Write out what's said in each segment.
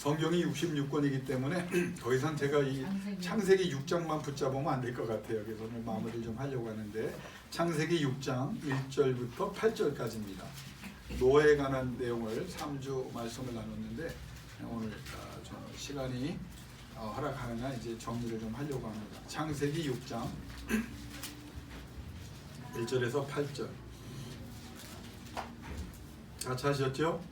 성경이 66권이기 때문에 더 이상 제가 이 창세기 6장만 붙잡으면 안 될 것 같아요. 그래서 오늘 마무리를 좀 하려고 하는데 창세기 6장 1절부터 8절까지입니다. 노아에 관한 내용을 3주 말씀을 나눴는데 오늘 좀 시간이 허락하는 한 이제 정리를 좀 하려고 합니다. 창세기 6장 1절에서 8절 같이 하셨죠?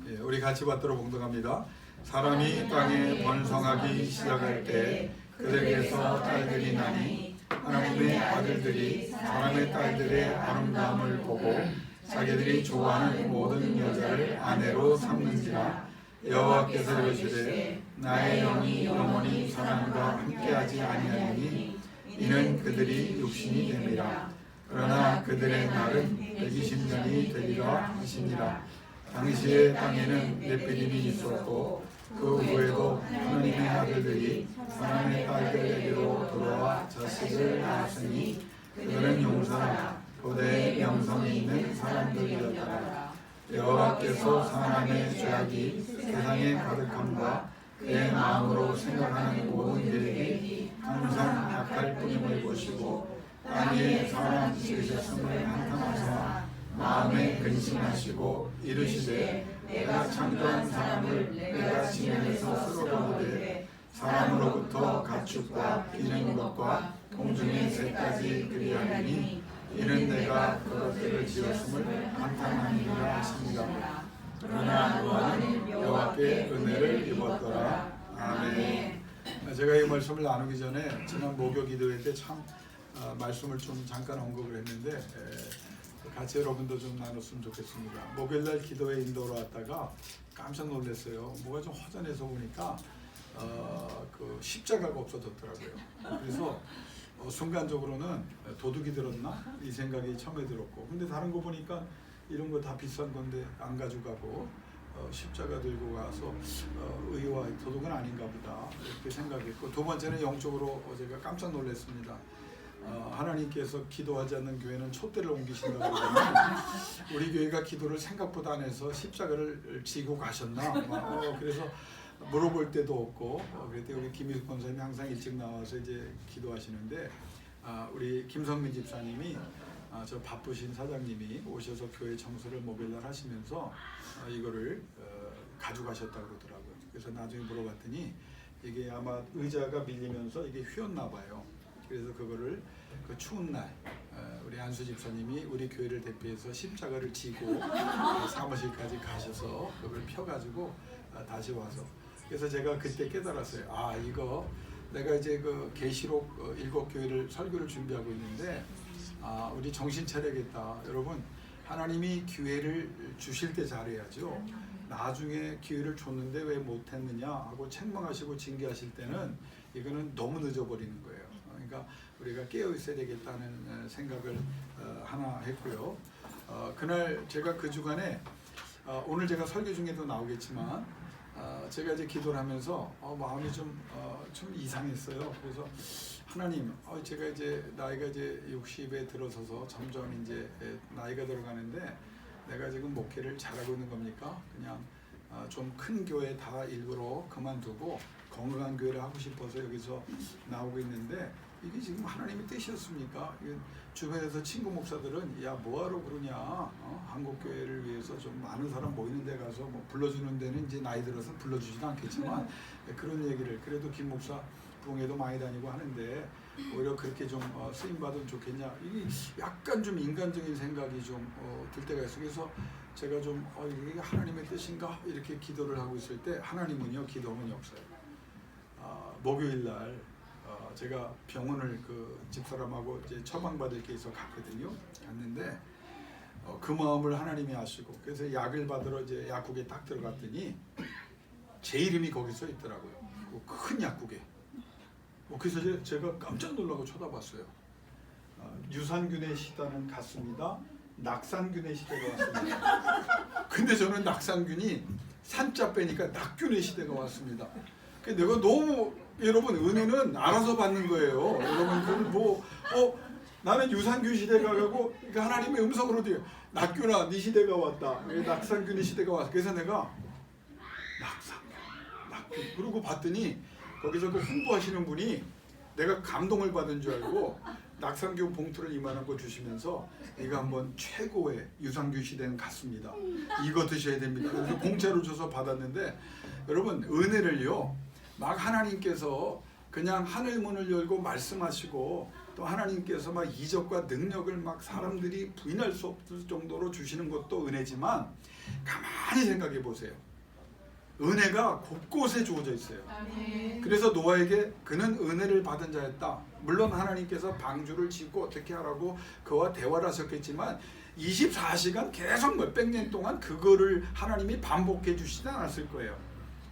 예, 우리 같이 받들어 봉독합니다. 사람이 땅에 번성하기 시작할 때 그들에게서 딸들이 나니 하나님의 아들들이 사람의 딸들의 아름다움을 보고 자기들이 좋아하는 모든 여자를 아내로 삼는지라. 여호와께서 이르시되 나의 영이 영원히 사람과 함께하지 아니하리니 이는 그들이 육신이 됨이라. 그러나 그들의 날은 120년이 되리라 하시니라. 당시에 땅에는 넷비림이 있었고 그 후에도 하나님의 아들들이 사람의 딸들에게로 돌아와 자식을 낳았으니 그들은 용사라 고대의 명성이 있는 사람들이었더라. 여호와께서 사람의 죄악이 세상에 가득함과 그의 마음으로 생각하는 모든 계획이 항상 악할 뿐임을 보시고 땅에 사람 지으셨음을 한탄하사 마음에 근심하시고 이르시되 내가 창조한 사람을 내가 지면에서 쓸어보되 사람으로부터 가축과 기는 것과 공중의 새까지 그리하리니 이는 내가 그것들을 지었음을 한탄하니라 하십니다. 그러나 노아는 여호와께 은혜를 입었더라. 아멘. 제가 이 말씀을 나누기 전에 지난 목요 기도회 때 참 말씀을 좀 잠깐 언급을 했는데 같이 여러분도 좀 나눴으면 좋겠습니다. 목요일날 기도회 인도로 왔다가 깜짝 놀랐어요. 뭐가 좀 허전해서 보니까 그 십자가가 없어졌더라고요. 그래서 순간적으로는 도둑이 들었나 이 생각이 처음에 들었고, 근데 다른 거 보니까 이런 거 다 비싼 건데 안 가져가고 십자가 들고 가서 의와 도둑은 아닌가 보다 이렇게 생각했고, 두 번째는 영적으로 제가 깜짝 놀랐습니다. 하나님께서 기도하지 않는 교회는 촛대를 옮기신다고 그러면 우리 교회가 기도를 생각보다 안 해서 십자가를 지고 가셨나? 그래서 물어볼 때도 없고, 그랬더니 우리 김희숙 권사님이 항상 일찍 나와서 이제 기도하시는데, 우리 김성민 집사님이 저 바쁘신 사장님이 오셔서 교회 청소를 목요일날 하시면서 이거를 가져가셨다고 그러더라고요. 그래서 나중에 물어봤더니 이게 아마 의자가 밀리면서 이게 휘었나 봐요. 그래서 그거를 그 추운 날 우리 안수 집사님이 우리 교회를 대표해서 십자가를 지고 사무실까지 가셔서 그걸 펴가지고 다시 와서, 그래서 제가 그때 깨달았어요. 이거 내가 이제 그 계시록 7교회를 설교를 준비하고 있는데 우리 정신 차려야겠다. 여러분, 하나님이 기회를 주실 때 잘해야죠. 나중에 기회를 줬는데 왜 못했느냐 하고 책망하시고 징계하실 때는 이거는 너무 늦어버리는 거예요. 그러니까 우리가 깨어 있어야 되겠다는 생각을 하나 했고요. 그날 제가 그 주간에 오늘 제가 설교 중에도 나오겠지만 제가 이제 기도를 하면서 마음이 좀 이상했어요. 그래서 하나님, 제가 이제 나이가 이제 60에 들어서서 점점 이제 나이가 들어가는데 내가 지금 목회를 잘하고 있는 겁니까? 그냥 좀 큰 교회 다 일부러 그만두고 건강한 교회를 하고 싶어서 여기서 나오고 있는데 이게 지금 하나님의 뜻이었습니까? 주변에서 친구 목사들은 야 뭐하러 그러냐, 한국 교회를 위해서 좀 많은 사람 모이는 데 가서 뭐 불러주는 데는 이제 나이 들어서 불러주지도 않겠지만 그런 얘기를, 그래도 김 목사 부흥회도 많이 다니고 하는데 오히려 그렇게 좀 쓰임 받으면 좋겠냐, 이게 약간 좀 인간적인 생각이 좀 들 때가 있어요. 그래서 제가 좀 이게 하나님의 뜻인가 이렇게 기도를 하고 있을 때 하나님은요 기도문이 없어요. 목요일 날 제가 병원을 그 집사람하고 이제 처방받을 게 있어 갔거든요. 갔는데 그 마음을 하나님이 아시고, 그래서 약을 받으러 이제 약국에 딱 들어갔더니 제 이름이 거기 써 있더라고요. 큰 약국에. 그래서 제가 깜짝 놀라고 쳐다봤어요. 유산균의 시대는 갔습니다. 낙산균의 시대가 왔습니다. 근데 저는 낙산균이 산자 빼니까 낙균의 시대가 왔습니다. 내가 너무, 여러분, 은혜는 알아서 받는 거예요. 여러분, 그걸 나는 유산균 시대가 가고, 그러니까 하나님의 음성으로 돼요. 낙균아, 네 시대가 왔다. 낙산균의 시대가 왔어. 그래서 내가 그러고 봤더니 거기서 그 홍보하시는 분이 내가 감동을 받은 줄 알고 낙상교 봉투를 이만한 거 주시면서 이거 한번 최고의 유산균 시대는 갔습니다. 이거 드셔야 됩니다. 그래서 공짜로 줘서 받았는데 여러분 은혜를요 막 하나님께서 그냥 하늘 문을 열고 말씀하시고 또 하나님께서 막 이적과 능력을 막 사람들이 부인할 수 없을 정도로 주시는 것도 은혜지만 가만히 생각해 보세요. 은혜가 곳곳에 주어져 있어요. 그래서 노아에게 그는 은혜를 받은 자였다. 물론 하나님께서 방주를 짓고 어떻게 하라고 그와 대화를 하셨겠지만 24시간 계속 몇백 년 동안 그거를 하나님이 반복해 주시지 않았을 거예요.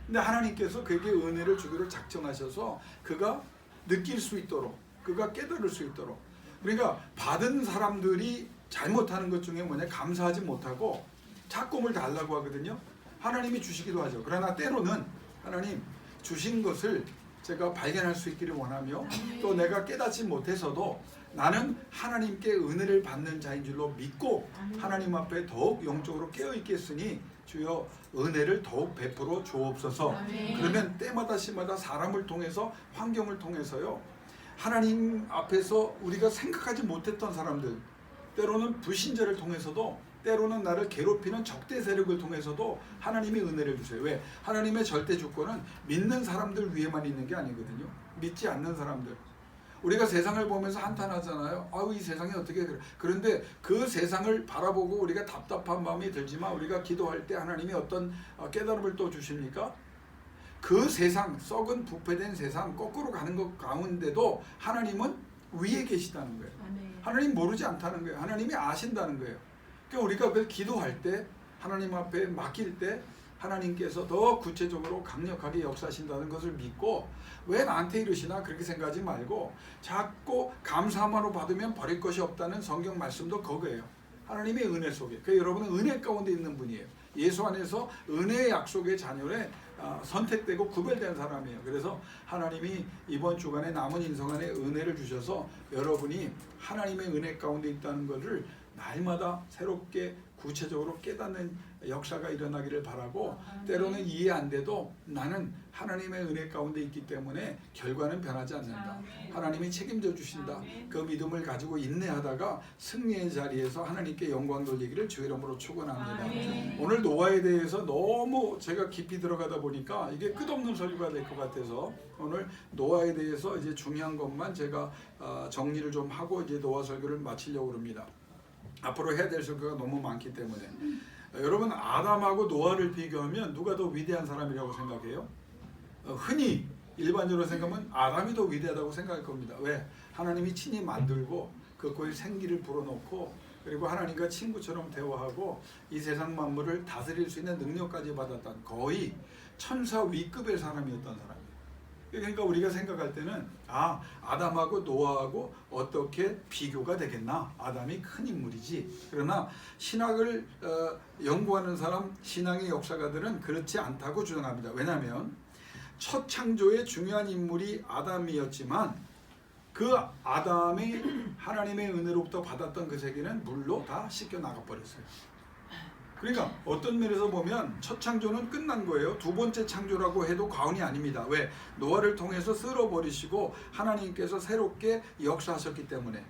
근데 하나님께서 그에게 은혜를 주기로 작정하셔서 그가 느낄 수 있도록 그가 깨달을 수 있도록 그러니까 받은 사람들이 잘못하는 것 중에 뭐냐 감사하지 못하고 자꾸을 달라고 하거든요. 하나님이 주시기도 하죠. 그러나 때로는 하나님 주신 것을 제가 발견할 수 있기를 원하며 또 내가 깨닫지 못해서도 나는 하나님께 은혜를 받는 자인 줄로 믿고 하나님 앞에 더욱 영적으로 깨어있겠으니 주여 은혜를 더욱 베풀어 주옵소서. 그러면 때마다 시마다 사람을 통해서 환경을 통해서요 하나님 앞에서 우리가 생각하지 못했던 사람들 때로는 불신자를 통해서도 때로는 나를 괴롭히는 적대 세력을 통해서도 하나님이 은혜를 주세요. 왜? 하나님의 절대 주권은 믿는 사람들 위에만 있는 게 아니거든요. 믿지 않는 사람들. 우리가 세상을 보면서 한탄하잖아요. 아우 이 세상이 어떻게 그래. 그런데 그 세상을 바라보고 우리가 답답한 마음이 들지만 우리가 기도할 때 하나님이 어떤 깨달음을 또 주십니까? 그 세상 썩은 부패된 세상 거꾸로 가는 것 가운데도 하나님은 위에 계시다는 거예요. 하나님 모르지 않다는 거예요. 하나님이 아신다는 거예요. 그러니까 우리가 그걸 기도할 때 하나님 앞에 맡길 때 하나님께서 더 구체적으로 강력하게 역사하신다는 것을 믿고 왜 나한테 이러시나 그렇게 생각하지 말고 자꾸 감사함으로 받으면 버릴 것이 없다는 성경 말씀도 그거예요. 하나님의 은혜 속에. 그러니까 여러분은 은혜 가운데 있는 분이에요. 예수 안에서 은혜의 약속의 자녀에 선택되고 구별된 사람이에요. 그래서 하나님이 이번 주간에 남은 인생 안에 은혜를 주셔서 여러분이 하나님의 은혜 가운데 있다는 것을 날마다 새롭게 구체적으로 깨닫는 역사가 일어나기를 바라고 때로는 이해 안 돼도 나는 하나님의 은혜 가운데 있기 때문에 결과는 변하지 않는다. 하나님이 책임져 주신다. 그 믿음을 가지고 인내하다가 승리의 자리에서 하나님께 영광 돌리기를 주의 이름으로 축원합니다. 오늘 노아에 대해서 너무 제가 깊이 들어가다 보니까 이게 끝없는 설교가 될 것 같아서 오늘 노아에 대해서 이제 중요한 것만 제가 정리를 좀 하고 이제 노아 설교를 마치려고 합니다. 앞으로 해야 될 설교가 너무 많기 때문에 여러분 아담하고 노아를 비교하면 누가 더 위대한 사람이라고 생각해요? 흔히 일반적으로 생각하면 아담이 더 위대하다고 생각할 겁니다. 왜? 하나님이 친히 만들고 그거에 생기를 불어넣고 그리고 하나님과 친구처럼 대화하고 이 세상 만물을 다스릴 수 있는 능력까지 받았던 거의 천사 위급의 사람이었던 사람이에요. 그러니까 우리가 생각할 때는 아담하고 노아하고 어떻게 비교가 되겠나? 아담이 큰 인물이지. 그러나 신학을 연구하는 사람, 신앙의 역사가들은 그렇지 않다고 주장합니다. 왜냐하면 첫 창조의 중요한 인물이 아담이었지만 그 아담이 하나님의 은혜로부터 받았던 그 세계는 물로 다 씻겨 나가버렸어요. 그러니까 어떤 면에서 보면 첫 창조는 끝난 거예요. 두 번째 창조라고 해도 과언이 아닙니다. 왜? 노아를 통해서 쓸어버리시고 하나님께서 새롭게 역사하셨기 때문에.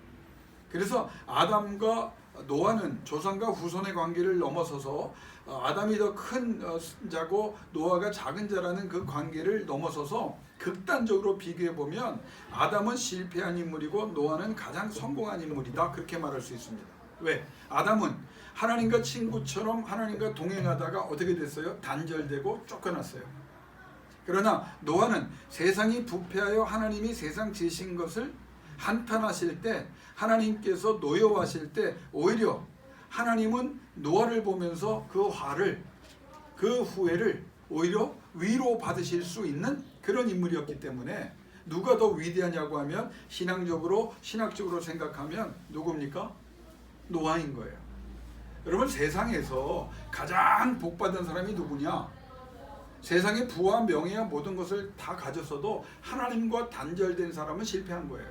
그래서 아담과 노아는 조상과 후손의 관계를 넘어서서 아담이 더 큰 자고 노아가 작은 자라는 그 관계를 넘어서서 극단적으로 비교해보면 아담은 실패한 인물이고 노아는 가장 성공한 인물이다. 그렇게 말할 수 있습니다. 왜? 아담은 하나님과 친구처럼 하나님과 동행하다가 어떻게 됐어요? 단절되고 쫓겨났어요. 그러나 노아는 세상이 부패하여 하나님이 세상 지으신 것을 한탄하실 때 하나님께서 노여워하실 때 오히려 하나님은 노아를 보면서 그 화를 그 후회를 오히려 위로 받으실 수 있는 그런 인물이었기 때문에 누가 더 위대하냐고 하면 신학적으로 생각하면 누굽니까? 노아인 거예요. 여러분 세상에서 가장 복받은 사람이 누구냐? 세상의 부와 명예와 모든 것을 다 가졌어도 하나님과 단절된 사람은 실패한 거예요.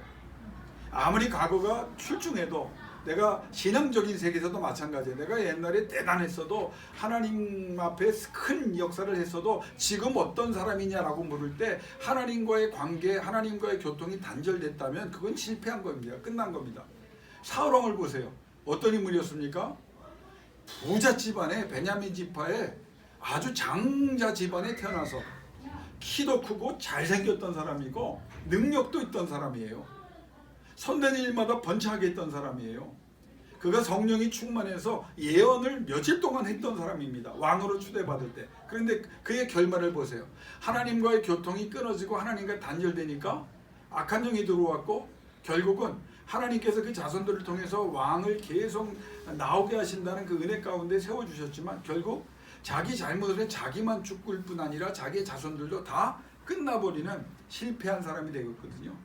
아무리 과거가 출중해도 내가 신앙적인 세계에서도 마찬가지예요. 내가 옛날에 대단했어도 하나님 앞에 큰 역사를 했어도 지금 어떤 사람이냐라고 물을 때 하나님과의 관계, 하나님과의 교통이 단절됐다면 그건 실패한 겁니다. 끝난 겁니다. 사울왕을 보세요. 어떤 인물이었습니까? 부자 집안에, 베냐민 지파에 아주 장자 집안에 태어나서 키도 크고 잘생겼던 사람이고 능력도 있던 사람이에요. 선된 일마다 번창하게 했던 사람이에요. 그가 성령이 충만해서 예언을 며칠 동안 했던 사람입니다. 왕으로 추대받을 때. 그런데 그의 결말을 보세요. 하나님과의 교통이 끊어지고 하나님과 단절되니까 악한 영이 들어왔고 결국은 하나님께서 그 자손들을 통해서 왕을 계속 나오게 하신다는 그 은혜 가운데 세워주셨지만 결국 자기 잘못에 자기만 죽을 뿐 아니라 자기의 자손들도 다 끝나버리는 실패한 사람이 되었거든요.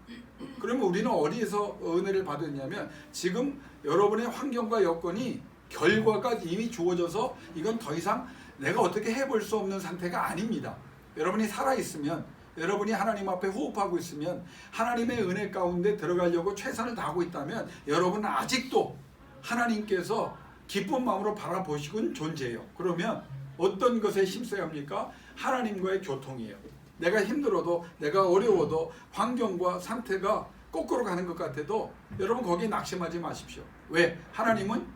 그러면 우리는 어디에서 은혜를 받았냐면 지금 여러분의 환경과 여건이 결과가 이미 주어져서 이건 더 이상 내가 어떻게 해볼 수 없는 상태가 아닙니다. 여러분이 살아있으면, 여러분이 하나님 앞에 호흡하고 있으면, 하나님의 은혜 가운데 들어가려고 최선을 다하고 있다면 여러분은 아직도 하나님께서 기쁜 마음으로 바라보시고 존재해요. 그러면 어떤 것에 힘써야 합니까? 하나님과의 교통이에요. 내가 힘들어도, 내가 어려워도, 환경과 상태가 거꾸로 가는 것 같아도 여러분 거기에 낙심하지 마십시오. 왜? 하나님은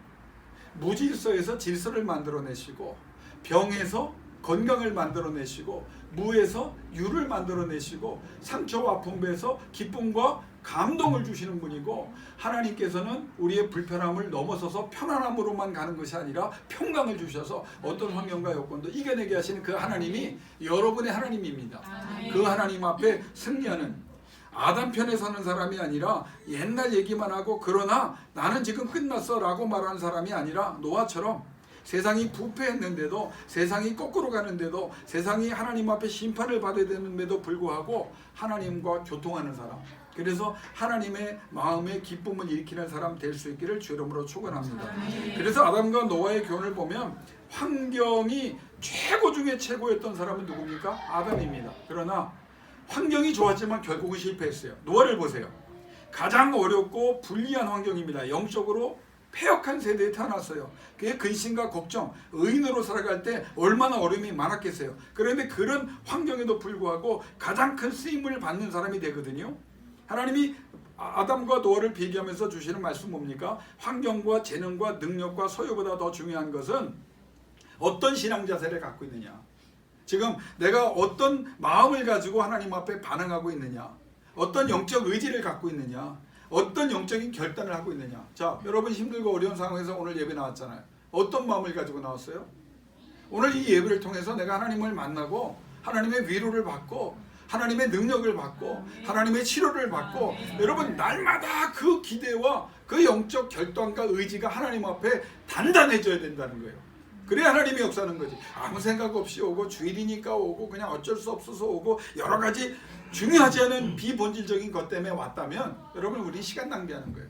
무질서에서 질서를 만들어내시고, 병에서 건강을 만들어내시고, 무에서 유를 만들어내시고, 상처와 아픔에서 기쁨과 감동을 주시는 분이고, 하나님께서는 우리의 불편함을 넘어서서 편안함으로만 가는 것이 아니라 평강을 주셔서 어떤 환경과 여건도 이겨내게 하시는 그 하나님이 여러분의 하나님입니다. 그 하나님 앞에 승리하는, 아담 편에 서는 사람이 아니라 옛날 얘기만 하고 그러나 나는 지금 끝났어 라고 말하는 사람이 아니라 노아처럼 세상이 부패했는데도, 세상이 거꾸로 가는데도, 세상이 하나님 앞에 심판을 받아야 되는데도 불구하고 하나님과 교통하는 사람, 그래서 하나님의 마음에 기쁨을 일으키는 사람 될 수 있기를 주 이름으로 축원합니다. 그래서 아담과 노아의 교훈을 보면 환경이 최고 중에 최고였던 사람은 누굽니까? 아담입니다. 그러나 환경이 좋았지만 결국은 실패했어요. 노아를 보세요. 가장 어렵고 불리한 환경입니다. 영적으로 패역한 세대에 태어났어요. 그의 근심과 걱정, 의인으로 살아갈 때 얼마나 어려움이 많았겠어요. 그런데 그런 환경에도 불구하고 가장 큰 쓰임을 받는 사람이 되거든요. 하나님이 아담과 노아를 비교하면서 주시는 말씀 뭡니까? 환경과 재능과 능력과 소유보다 더 중요한 것은 어떤 신앙 자세를 갖고 있느냐, 지금 내가 어떤 마음을 가지고 하나님 앞에 반응하고 있느냐, 어떤 영적 의지를 갖고 있느냐, 어떤 영적인 결단을 하고 있느냐. 자, 여러분 힘들고 어려운 상황에서 오늘 예배 나왔잖아요. 어떤 마음을 가지고 나왔어요? 오늘 이 예배를 통해서 내가 하나님을 만나고 하나님의 위로를 받고 하나님의 능력을 받고 하나님의 치료를 받고, 여러분 날마다 그 기대와 그 영적 결단과 의지가 하나님 앞에 단단해져야 된다는 거예요. 그래야 하나님이 역사하는 거지. 아무 생각 없이 오고 주일이니까 오고 그냥 어쩔 수 없어서 오고 여러 가지 중요하지 않은 비본질적인 것 때문에 왔다면 여러분 우리 시간 낭비하는 거예요.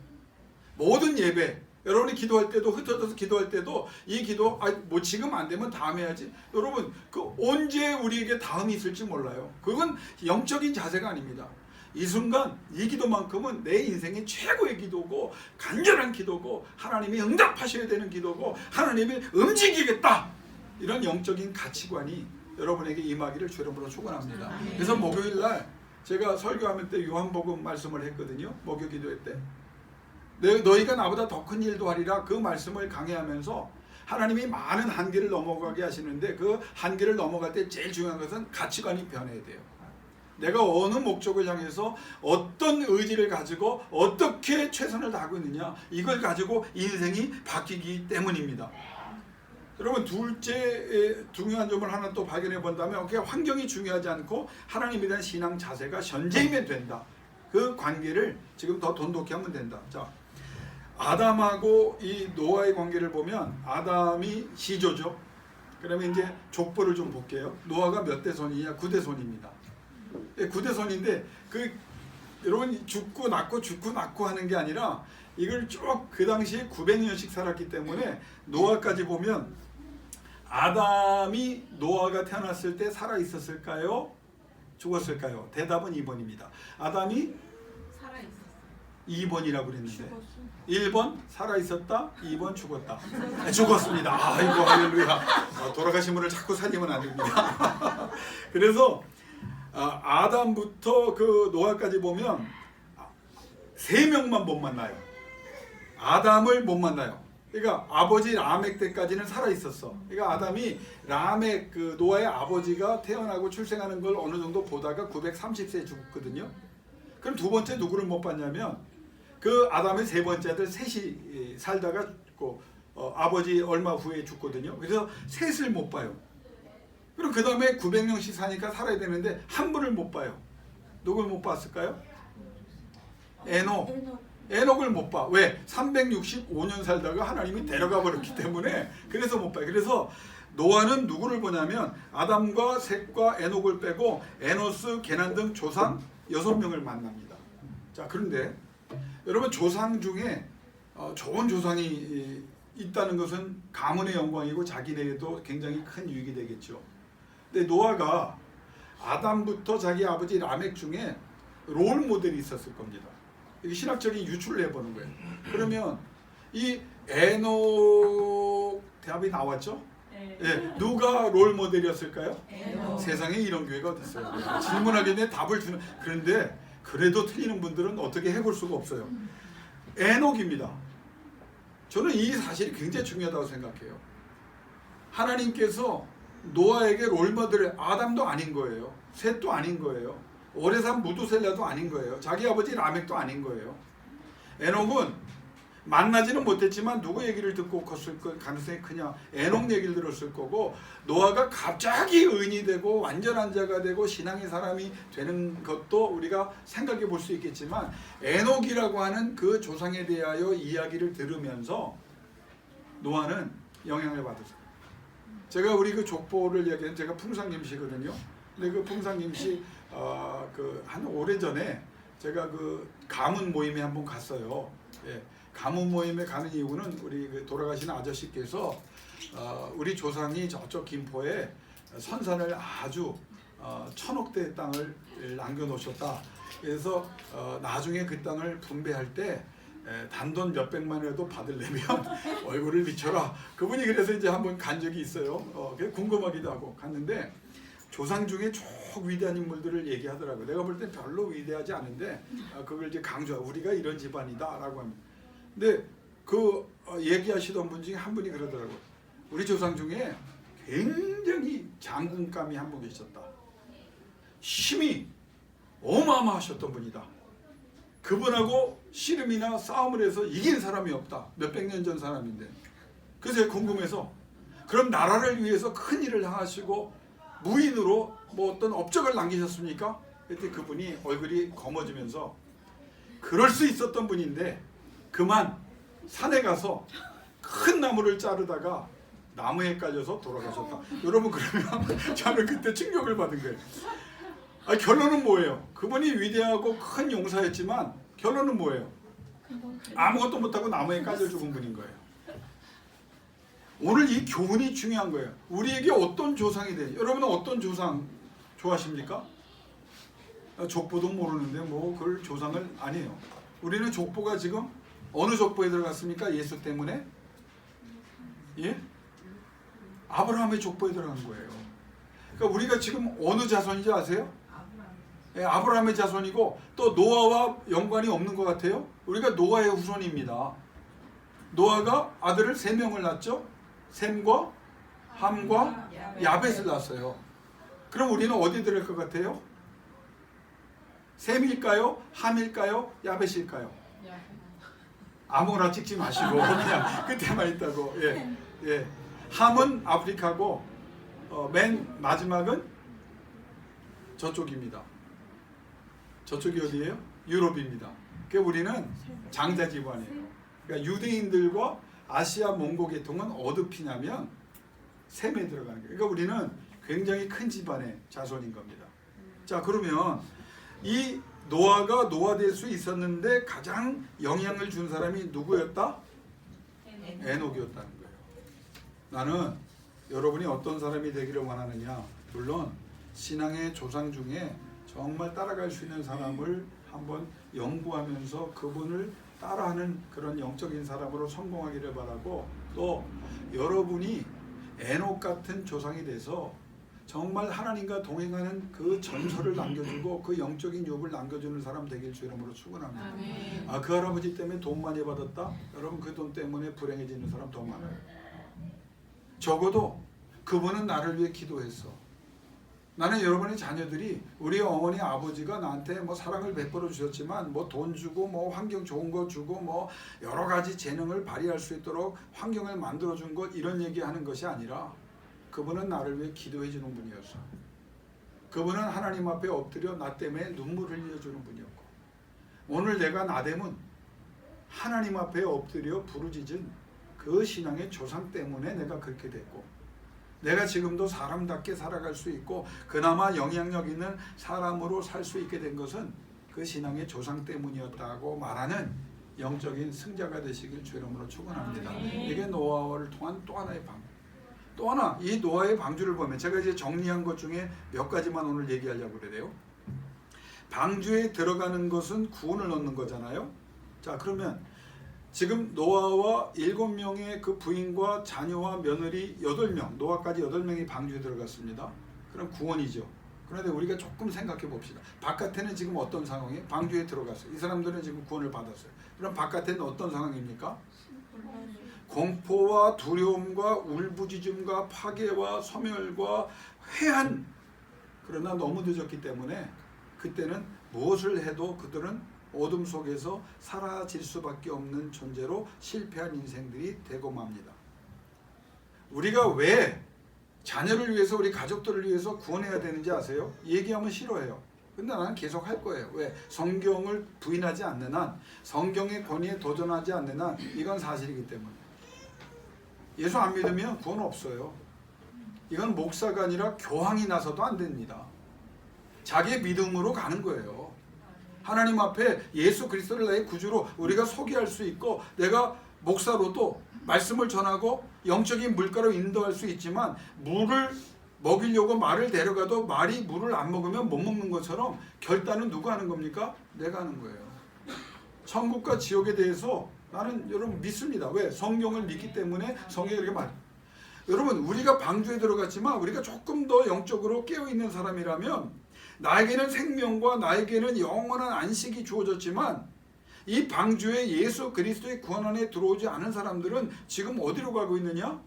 모든 예배, 여러분이 기도할 때도, 흩어져서 기도할 때도 이 기도 뭐 지금 안 되면 다음 해야지. 여러분 그 언제 우리에게 다음이 있을지 몰라요. 그건 영적인 자세가 아닙니다. 이 순간 이 기도만큼은 내 인생의 최고의 기도고 간절한 기도고 하나님이 응답하셔야 되는 기도고 하나님이 움직이겠다, 이런 영적인 가치관이 여러분에게 임하기를 주 이름으로 축원합니다. 그래서 목요일날 제가 설교하면 때 요한복음 말씀을 했거든요. 목요 기도회 때 너희가 나보다 더 큰 일도 하리라, 그 말씀을 강해하면서 하나님이 많은 한계를 넘어가게 하시는데 그 한계를 넘어갈 때 제일 중요한 것은 가치관이 변해야 돼요. 내가 어느 목적을 향해서 어떤 의지를 가지고 어떻게 최선을 다하고 있느냐, 이걸 가지고 인생이 바뀌기 때문입니다. 여러분 둘째 중요한 점을 하나 또 발견해 본다면 환경이 중요하지 않고 하나님에 대한 신앙 자세가 현재이면 된다. 그 관계를 지금 더 돈독히 하면 된다. 자, 아담하고 이 노아의 관계를 보면 아담이 시조죠. 그러면 이제 족보를 좀 볼게요. 노아가 몇 대 손이냐? 9대 손입니다. 9대 손인데 여러분 죽고 낳고 하는 게 아니라 이걸 쭉 그 당시에 900년씩 살았기 때문에 노아까지 보면 아담이 노아가 태어났을 때 살아 있었을까요? 죽었을까요? 대답은 2번입니다. 아담이 2번이라고 그랬는데 1번 살아있었다, 2번 죽었다. 죽었습니다. 아이고 할렐루야. 돌아가신 분을 자꾸 살리면 안 됩니다. 그래서 아담부터 그 노아까지 보면 3명만 못 만나요. 아담을 못 만나요. 그러니까 아버지 라멕 때까지는 살아있었어. 그러니까 아담이 라멕 그 노아의 아버지가 태어나고 출생하는 걸 어느 정도 보다가 930세에 죽었거든요. 그럼 두 번째 누구를 못 봤냐면 그 아담의 세 번째 아들 셋이 살다가 죽고 아버지 얼마 후에 죽거든요. 그래서 셋을 못 봐요. 그럼 그 다음에 900명씩 사니까 살아야 되는데 한 분을 못 봐요. 누굴 못 봤을까요? 에녹을 못 봐. 왜? 365년 살다가 하나님이 데려가 버렸기 때문에 그래서 못 봐요. 그래서 노아는 누구를 보냐면 아담과 셋과 에녹을 빼고 에노스, 게난 등 조상 6명을 만납니다. 자, 그런데 여러분 조상 중에 좋은 조상이 있다는 것은 가문의 영광이고 자기네에도 굉장히 큰 유익이 되겠죠. 근데 노아가 아담부터 자기 아버지 라멕 중에 롤 모델이 있었을 겁니다. 이게 신학적인 유출을 해보는 거예요. 그러면 이 에녹 대합이 나왔죠? 네. 누가 롤 모델이었을까요? 세상에 이런 교회가 어디 있어요? 질문하게 되면 답을 주는. 그런데 그래도 틀리는 분들은 어떻게 해볼 수가 없어요. 에녹입니다. 저는 이 사실이 굉장히 중요하다고 생각해요. 하나님께서 노아에게 롤 모델을 아담도 아닌 거예요. 셋도 아닌 거예요. 오래 산 무두셀라도 아닌 거예요. 자기 아버지 라멕도 아닌 거예요. 에녹은 만나지는 못했지만 누구 얘기를 듣고 컸을 가능성이 크냐? 에녹 얘기를 들었을 거고 노아가 갑자기 의인이 되고 완전한 자가 되고 신앙의 사람이 되는 것도 우리가 생각해 볼 수 있겠지만 에녹이라고 하는 그 조상에 대하여 이야기를 들으면서 노아는 영향을 받았어요. 제가 우리 그 족보를 얘기한 제가 풍상김씨거든요. 근데 그 풍상김씨 한 오래전에 제가 그 가문 모임에 한번 갔어요. 예, 가문 모임에 가는 이유는 우리 그 돌아가신 아저씨께서 우리 조상이 저쪽 김포에 선산을 아주 1000억대 땅을 남겨놓으셨다. 그래서 나중에 그 땅을 분배할 때 단돈 몇백만이라도 받으려면 얼굴을 비춰라. 그분이 그래서 이제 한번 간 적이 있어요. 궁금하기도 하고 갔는데 조상 중에 쭉 위대한 인물들을 얘기하더라고요. 내가 볼 땐 별로 위대하지 않은데 그걸 이제 강조하고 우리가 이런 집안이다라고 합니다. 근데 그 얘기하시던 분 중에 한 분이 그러더라고요. 우리 조상 중에 굉장히 장군감이 한 분 계셨다. 힘이 어마어마하셨던 분이다. 그분하고 씨름이나 싸움을 해서 이긴 사람이 없다. 몇백 년 전 사람인데. 그래서 궁금해서 그럼 나라를 위해서 큰 일을 하시고 무인으로 뭐 어떤 업적을 남기셨습니까? 그때 그분이 얼굴이 검어지면서 그럴 수 있었던 분인데 그만 산에 가서 큰 나무를 자르다가 나무에 깔려서 돌아가셨다. 여러분 그러면 저는 그때 충격을 받은 거예요. 결론은 뭐예요? 그분이 위대하고 큰 용사였지만 결론은 뭐예요? 아무것도 못하고 나무에 깔려 죽은 분인 거예요. 오늘 이 교훈이 중요한 거예요. 우리에게 어떤 조상이 돼? 여러분은 어떤 조상 좋아하십니까? 족보도 모르는데 뭐 그걸 조상을 아니에요. 우리는 족보가 지금 어느 족보에 들어갔습니까? 예수 때문에? 예? 아브라함의 족보에 들어간 거예요. 그러니까 우리가 지금 어느 자손인지 아세요? 예, 아브라함의 자손이고 또 노아와 연관이 없는 것 같아요? 우리가 노아의 후손입니다. 노아가 아들을 3명을 낳았죠? 셈과 함과 야벳을 낳았어요. 그럼 우리는 어디 들을 것 같아요? 셈일까요? 함일까요? 야벳일까요? 아무거나 찍지 마시고 그냥 끝에만 있다고. 예, 예. 함은 아프리카고 맨 마지막은 저쪽입니다. 저쪽이 어디예요? 유럽입니다. 그러니까 우리는 장자 집안이에요. 그러니까 유대인들과 아시아 몽고 계통은 어느 피냐면 셈에 들어가는 거예요. 그러니까 우리는 굉장히 큰 집안의 자손인 겁니다. 자, 그러면 이 노아가 노아될 수 있었는데 가장 영향을 준 사람이 누구였다? 에녹이었다는 거예요. 나는 여러분이 어떤 사람이 되기를 원하느냐? 물론 신앙의 조상 중에 정말 따라갈 수 있는 사람을 한번 연구하면서 그분을 따라하는 그런 영적인 사람으로 성공하기를 바라고, 또 여러분이 에녹 같은 조상이 돼서 정말 하나님과 동행하는 그 전설을 남겨주고 그 영적인 유업을 남겨주는 사람 되길 주 이름으로 축원합니다. 그 할아버지 때문에 돈 많이 받았다? 여러분, 그 돈 때문에 불행해지는 사람 더 많아요. 적어도 그분은 나를 위해 기도했어. 나는 여러분의 자녀들이, 우리 어머니 아버지가 나한테 뭐 사랑을 베풀어 주셨지만 뭐 돈 주고 뭐 환경 좋은 거 주고 뭐 여러 가지 재능을 발휘할 수 있도록 환경을 만들어 준 것, 이런 얘기하는 것이 아니라 그분은 나를 위해 기도해 주는 분이었어. 그분은 하나님 앞에 엎드려 나 때문에 눈물을 흘려주는 분이었고, 오늘 내가 나됨은 하나님 앞에 엎드려 부르짖은 그 신앙의 조상 때문에 내가 그렇게 됐고, 내가 지금도 사람답게 살아갈 수 있고 그나마 영향력 있는 사람으로 살 수 있게 된 것은 그 신앙의 조상 때문이었다고 말하는 영적인 승자가 되시길 주 이름으로 축원합니다. 이게 노아를 통한 또 하나의 방주. 또 하나, 이 노아의 방주를 보면 제가 이제 정리한 것 중에 몇 가지만 오늘 얘기하려고 그래요. 방주에 들어가는 것은 구원을 얻는 거잖아요. 자, 그러면 지금 노아와 7명의 그 부인과 자녀와 며느리 8명, 노아까지 8명이 방주에 들어갔습니다. 그럼 구원이죠. 그런데 우리가 조금 생각해 봅시다. 바깥에는 지금 어떤 상황이에요? 방주에 들어갔어요. 이 사람들은 지금 구원을 받았어요. 그럼 바깥에는 어떤 상황입니까? 공포와 두려움과 울부짖음과 파괴와 소멸과 회한. 그러나 너무 늦었기 때문에 그때는 무엇을 해도 그들은 어둠 속에서 사라질 수밖에 없는 존재로 실패한 인생들이 되고 맙니다. 우리가 왜 자녀를 위해서, 우리 가족들을 위해서 구원해야 되는지 아세요? 얘기하면 싫어해요. 근데 나는 계속 할 거예요. 왜? 성경을 부인하지 않는 한, 성경의 권위에 도전하지 않는 한, 이건 사실이기 때문에. 예수 안 믿으면 구원 없어요. 이건 목사가 아니라 교황이 나서도 안 됩니다. 자기의 믿음으로 가는 거예요. 하나님 앞에 예수 그리스도를 나의 구주로 우리가 소개할 수 있고, 내가 목사로도 말씀을 전하고 영적인 물가로 인도할 수 있지만, 물을 먹이려고 말을 데려가도 말이 물을 안 먹으면 못 먹는 것처럼 결단은 누가 하는 겁니까? 내가 하는 거예요. 천국과 지옥에 대해서 나는 여러분 믿습니다. 왜? 성경을 믿기 때문에 성경이 이렇게 말. 여러분, 우리가 방주에 들어갔지만 우리가 조금 더 영적으로 깨어있는 사람이라면, 나에게는 생명과 나에게는 영원한 안식이 주어졌지만, 이 방주에 예수 그리스도의 구원 안에 들어오지 않은 사람들은 지금 어디로 가고 있느냐?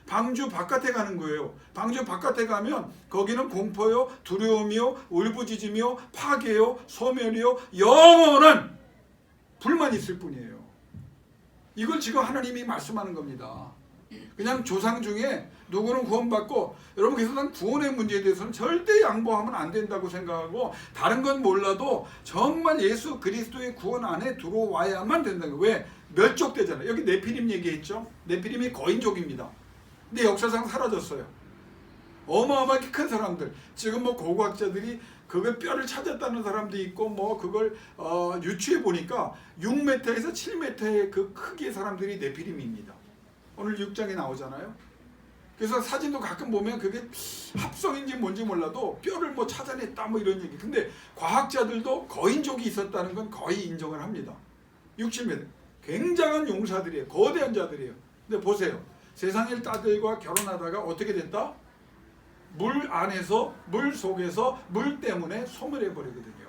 방주 바깥에 가는 거예요. 방주 바깥에 가면 거기는 공포요, 두려움이요, 울부짖음이요, 파괴요, 소멸이요, 영원한 불만 있을 뿐이에요. 이걸 지금 하나님이 말씀하는 겁니다. 그냥 조상 중에 누구는 구원받고, 여러분 그래서 난 구원의 문제에 대해서는 절대 양보하면 안 된다고 생각하고, 다른 건 몰라도 정말 예수 그리스도의 구원 안에 들어와야만 된다는 거예요. 왜? 멸족되잖아요. 여기 네피림 얘기했죠. 네피림이 거인족입니다. 근데 역사상 사라졌어요. 어마어마하게 큰 사람들, 지금 뭐 고고학자들이 그걸 뼈를 찾았다는 사람도 있고, 뭐 그걸 유추해 보니까 6m에서 7m의 그 크기의 사람들이 네피림입니다. 오늘 6장에 나오잖아요. 그래서 사진도 가끔 보면 그게 합성인지 뭔지 몰라도 뼈를 뭐 찾아냈다 뭐 이런 얘기. 근데 과학자들도 거인족이 있었다는 건 거의 인정을 합니다. 60m. 굉장한 용사들이에요. 거대한 자들이에요. 근데 보세요. 세상의 딸들과 결혼하다가 어떻게 됐다? 물 안에서, 물 속에서 물 때문에 소멸해버리거든요.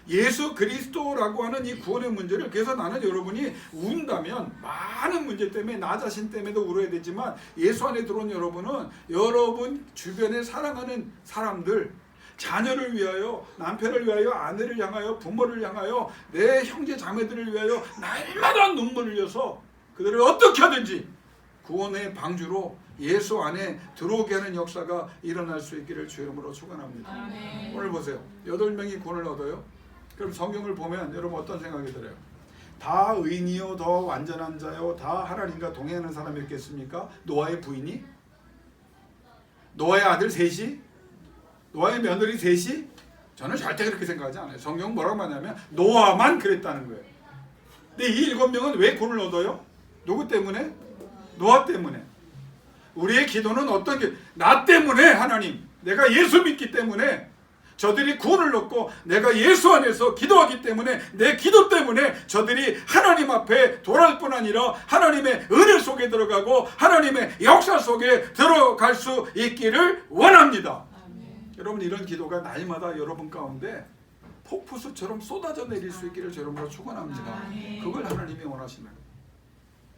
예수 그리스도라고 하는 이 구원의 문제를, 그래서 나는 여러분이 운다면 많은 문제 때문에 나 자신 때문에도 울어야 되지만, 예수 안에 들어온 여러분은 여러분 주변에 사랑하는 사람들, 자녀를 위하여, 남편을 위하여, 아내를 향하여, 부모를 향하여, 내 형제 자매들을 위하여 날마다 눈물을 흘려서 그들을 어떻게 하든지 구원의 방주로 예수 안에 들어오게 하는 역사가 일어날 수 있기를 주 이름으로 축원합니다. 오늘 보세요. 8명이 구원을 얻어요. 그럼 성경을 보면 여러분 어떤 생각이 들어요? 다 의인이요 더 완전한 자요 다 하나님과 동행하는 사람이었겠습니까? 노아의 부인이? 노아의 아들 셋이? 노아의 며느리 셋이? 저는 절대 그렇게 생각하지 않아요. 성경은 뭐라고 말하냐면 노아만 그랬다는 거예요. 근데 이 7명은 왜 구원을 얻어요? 누구 때문에? 노아 때문에. 우리의 기도는 어떤 게, 나 때문에 하나님, 내가 예수 믿기 때문에 저들이 구원을 얻고 내가 예수 안에서 기도하기 때문에 내 기도 때문에 저들이 하나님 앞에 돌아올 뿐 아니라 하나님의 은혜 속에 들어가고 하나님의 역사 속에 들어갈 수 있기를 원합니다. 여러분, 이런 기도가 날마다 여러분 가운데 폭포수처럼 쏟아져 내릴 수 있기를 여러분으로 축원합니다. 그걸 하나님이 원하시는 거예요.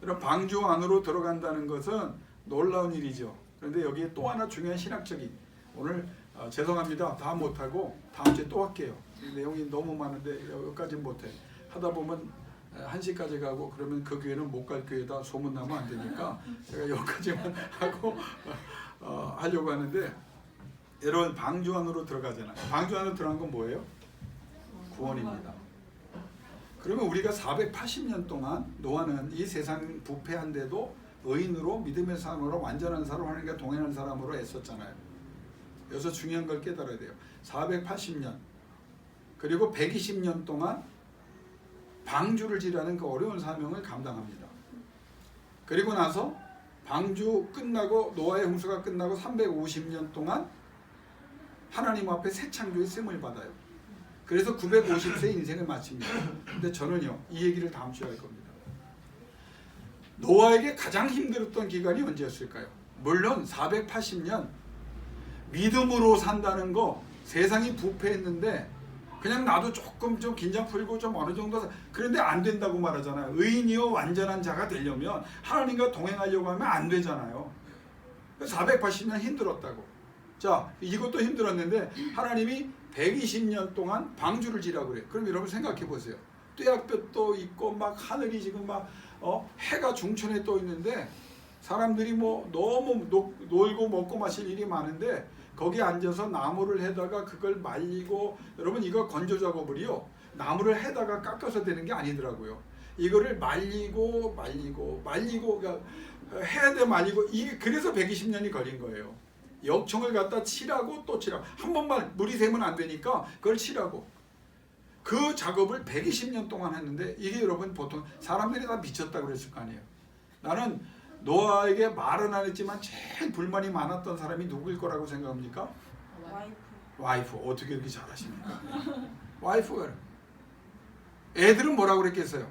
여러분, 방주 안으로 들어간다는 것은 놀라운 일이죠. 그런데 여기에 또 하나 중요한 신학적인, 오늘 죄송합니다. 다 못하고 다음 주에 또 할게요. 내용이 너무 많은데 여기까지는 못해. 하다 보면 1시까지 가고 그러면 그 교회는 못 갈 교회다 소문나면 안 되니까 제가 여기까지만 하고 하려고 하는데, 여러분, 방주 안으로 들어가잖아요. 방주 안으로 들어간 건 뭐예요? 구원입니다. 그러면 우리가 480년 동안 노아는 이 세상 부패한데도 의인으로 믿음의 사람으로 완전한 사람으로 하나님과 동행하는 사람으로 애썼잖아요. 여기서 중요한 걸 깨달아야 돼요. 480년 그리고 120년 동안 방주를 지라는 그 어려운 사명을 감당합니다. 그리고 나서 방주 끝나고 노아의 홍수가 끝나고 350년 동안 하나님 앞에 새 창조의 쓰임을 받아요. 그래서 950세 인생을 마칩니다. 근데 저는요, 이 얘기를 다음 주에 할 겁니다. 노아에게 가장 힘들었던 기간이 언제였을까요? 물론 480년 믿음으로 산다는 거, 세상이 부패했는데 그냥 나도 조금 좀 긴장 풀고 좀 어느 정도, 그런데 안 된다고 말하잖아요. 의인이요 완전한 자가 되려면 하나님과 동행하려고 하면 안 되잖아요. 480년 힘들었다고. 자, 이것도 힘들었는데 하나님이 120년 동안 방주를 지라고 그래요. 그럼 여러분 생각해 보세요. 떼약볕도 있고 막 하늘이 지금 막 해가 중천에 떠 있는데 사람들이 뭐 너무 놀고 먹고 마실 일이 많은데 거기 앉아서 나무를 해다가 그걸 말리고, 여러분 이거 건조 작업을요 나무를 해다가 깎아서 되는 게 아니더라고요. 이거를 말리고 그러니까 해야 돼 말리고, 이게 그래서 120년이 걸린 거예요. 역청을 갖다 칠하고 또 칠하고, 한 번만 물이 새면 안 되니까 그걸 칠하고, 그 작업을 120년 동안 했는데, 이게 여러분 보통 사람들이 다 미쳤다고 그랬을 거 아니에요. 나는 노아에게 말은 안 했지만 제일 불만이 많았던 사람이 누구일 거라고 생각합니까? 와이프. 어떻게 이렇게 잘하십니까? 와이프가. 애들은 뭐라고 그랬겠어요?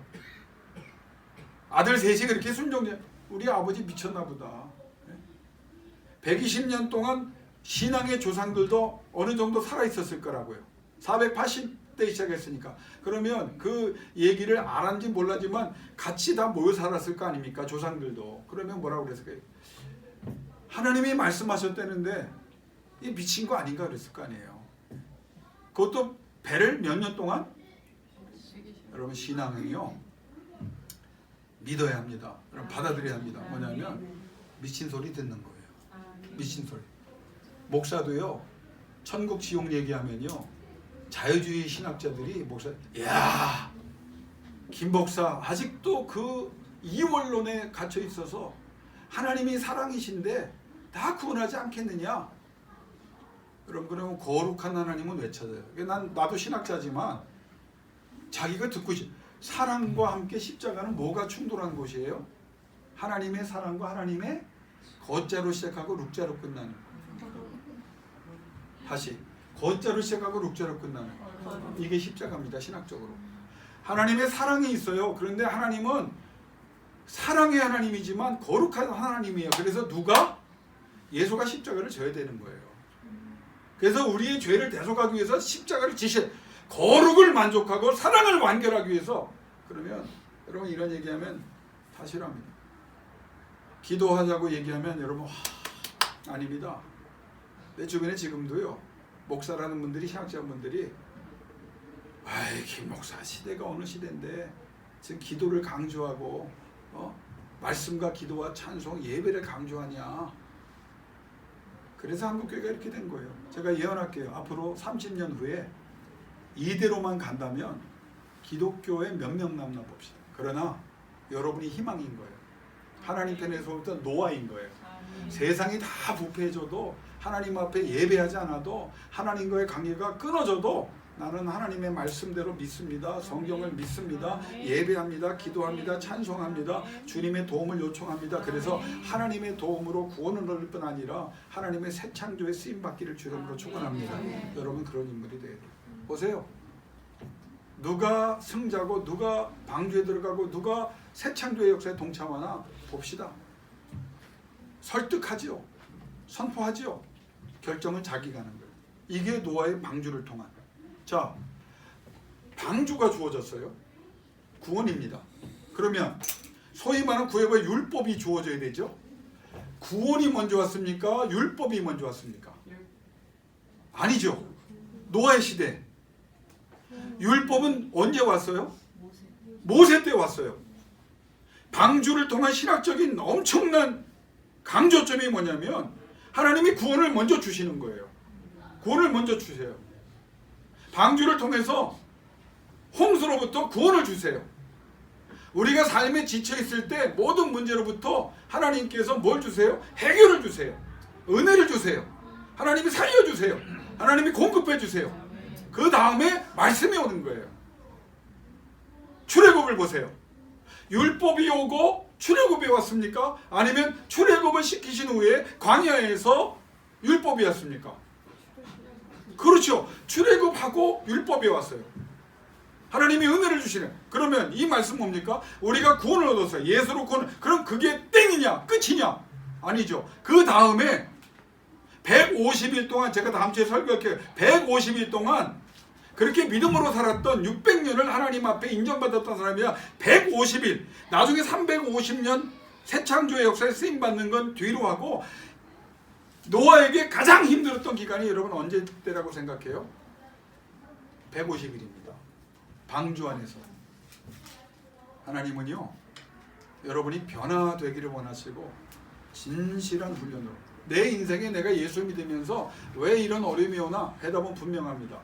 아들 셋이 그렇게 순종해. 우리 아버지 미쳤나 보다. 120년 동안 신앙의 조상들도 어느 정도 살아있었을 거라고요. 480대 시작했으니까. 그러면 그 얘기를 알았는지 몰랐지만 같이 다 모여 살았을 거 아닙니까? 조상들도. 그러면 뭐라고 그랬을까요? 하나님이 말씀하셨다는데 이 미친 거 아닌가 그랬을 거 아니에요. 그것도 배를 몇 년 동안? 여러분, 신앙은요 믿어야 합니다. 여러분, 받아들여야 합니다. 뭐냐면 미친 소리 듣는 거예요. 미친 소리. 목사도요, 천국 지옥 얘기하면요, 자유주의 신학자들이 목사, 야, 김 목사 아직도 그 이원론에 갇혀 있어서 하나님이 사랑이신데 다 구원하지 않겠느냐? 여러분, 그러면 거룩한 하나님은 왜 찾아요? 나도 신학자지만 자기가 듣고 있지. 사랑과 함께 십자가는 뭐가 충돌한 곳이에요? 하나님의 사랑과 하나님의 거자로 시작하고 룩자로 끝나는 거예요. 다시 거자로 시작하고 룩자로 끝나는 거예요. 이게 십자가입니다. 신학적으로. 하나님의 사랑이 있어요. 그런데 하나님은 사랑의 하나님이지만 거룩한 하나님이에요. 그래서 누가? 예수가 십자가를 져야 되는 거예요. 그래서 우리의 죄를 대속하기 위해서 십자가를 지셔, 거룩을 만족하고 사랑을 완결하기 위해서. 그러면 여러분, 이런 얘기하면 다 싫어합니다. 기도하자고 얘기하면 여러분, 아닙니다. 내 주변에 지금도요, 목사라는 분들이, 신학자분들이, 아이, 김 목사 시대가 어느 시대인데 지금 기도를 강조하고 말씀과 기도와 찬송, 예배를 강조하냐. 그래서 한국교회가 이렇게 된 거예요. 제가 예언할게요. 앞으로 30년 후에 이대로만 간다면 기독교에 몇 명 남나 봅시다. 그러나 여러분이 희망인 거예요. 하나님 편에서부터 노아인 거예요. 세상이 다 부패해져도 하나님 앞에 예배하지 않아도 하나님과의 관계가 끊어져도 나는 하나님의 말씀대로 믿습니다. 성경을 믿습니다. 예배합니다. 기도합니다. 찬송합니다. 주님의 도움을 요청합니다. 그래서 하나님의 도움으로 구원을 얻을 뿐 아니라 하나님의 새 창조에 쓰임받기를 주름으로 축원합니다. 여러분 그런 인물이 돼야 돼요. 보세요. 누가 승자고 누가 방주에 들어가고 누가 새 창조의 역사에 동참하나 봅시다. 설득하지요. 선포하지요. 결정은 자기가 하는 거예요. 이게 노아의 방주를 통한. 자, 방주가 주어졌어요. 구원입니다. 그러면 소위 말하는 구약의 율법이 주어져야 되죠. 구원이 먼저 왔습니까? 율법이 먼저 왔습니까? 아니죠. 노아의 시대. 율법은 언제 왔어요? 모세 때 왔어요. 방주를 통한 신학적인 엄청난 강조점이 뭐냐면 하나님이 구원을 먼저 주시는 거예요. 구원을 먼저 주세요. 방주를 통해서 홍수로부터 구원을 주세요. 우리가 삶에 지쳐있을 때 모든 문제로부터 하나님께서 뭘 주세요? 해결을 주세요. 은혜를 주세요. 하나님이 살려주세요. 하나님이 공급해 주세요. 그 다음에 말씀이 오는 거예요. 출애굽을 보세요. 율법이 오고 출애굽이 왔습니까? 아니면 출애굽을 시키신 후에 광야에서 율법이 왔습니까? 그렇죠. 출애굽하고 율법이 왔어요. 하나님이 은혜를 주시네. 그러면 이 말씀 뭡니까? 우리가 구원을 얻었어요. 예수로 구원. 그럼 그게 땡이냐? 끝이냐? 아니죠. 그 다음에 150일 동안 제가 다음 주에 설교할게요. 150일 동안 그렇게 믿음으로 살았던 600년을 하나님 앞에 인정받았던 사람이야. 150일. 나중에 350년 새 창조의 역사에 쓰임받는 건 뒤로 하고 노아에게 가장 힘들었던 기간이 여러분 언제 때라고 생각해요? 150일입니다. 방주 안에서. 하나님은요, 여러분이 변화되기를 원하시고 진실한 훈련으로 내 인생에 내가 예수 믿으면서 왜 이런 어려움이 오나? 해답은 분명합니다.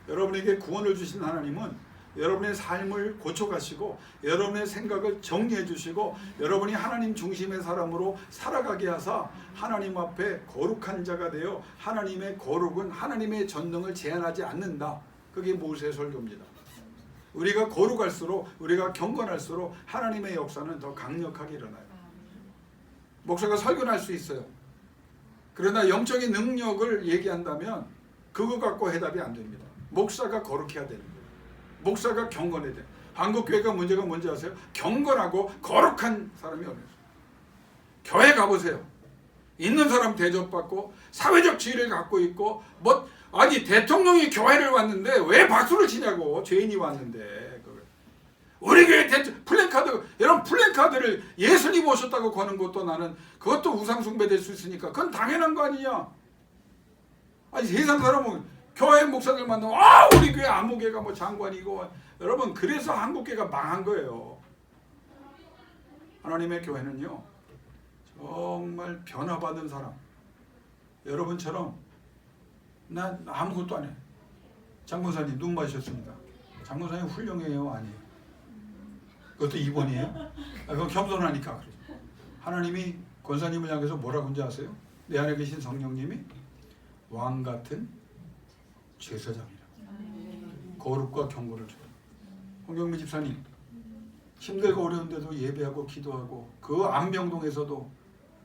여러분에게 구원을 주신 하나님은 여러분의 삶을 고쳐가시고 여러분의 생각을 정리해 주시고 여러분이 하나님 중심의 사람으로 살아가게 하사 하나님 앞에 거룩한 자가 되어 하나님의 거룩은 하나님의 전능을 제한하지 않는다. 그게 모세의 설교입니다. 우리가 거룩할수록 우리가 경건할수록 하나님의 역사는 더 강력하게 일어나요. 목사가 설교를 할 수 있어요. 그러나 영적인 능력을 얘기한다면 그거 갖고 해답이 안 됩니다. 목사가 거룩해야 되는 거예요. 목사가 경건해야 돼요. 한국교회가 문제가 뭔지 아세요? 경건하고 거룩한 사람이 없어요. 교회 가보세요. 있는 사람 대접받고 사회적 지위를 갖고 있고 아니 대통령이 교회를 왔는데 왜 박수를 치냐고. 죄인이 왔는데. 우리 교회 플랜카드, 여러분 플랜카드를 예수님 오셨다고 거는 것도 나는 그것도 우상숭배 될 수 있으니까 그건 당연한 거 아니냐. 아니 세상 사람은 교회 목사들 만나면 우리 교회 아무개가 뭐 장관이고. 여러분 그래서 한국교회가 망한 거예요. 하나님의 교회는요 정말 변화받은 사람, 여러분처럼 난 아무것도 안 해. 장모사님 눈 마주쳤습니다. 장모사님 훌륭해요? 아니에요? 그것도 2번이에요? 그건 겸손하니까 그래요. 하나님이 권사님을 향해서 뭐라고 하는지 아세요? 내 안에 계신 성령님이 왕같은 제사장이라. 거룩과 경건을 줘요. 홍경미 집사님 힘들고 어려운데도 예배하고 기도하고 그 안병동에서도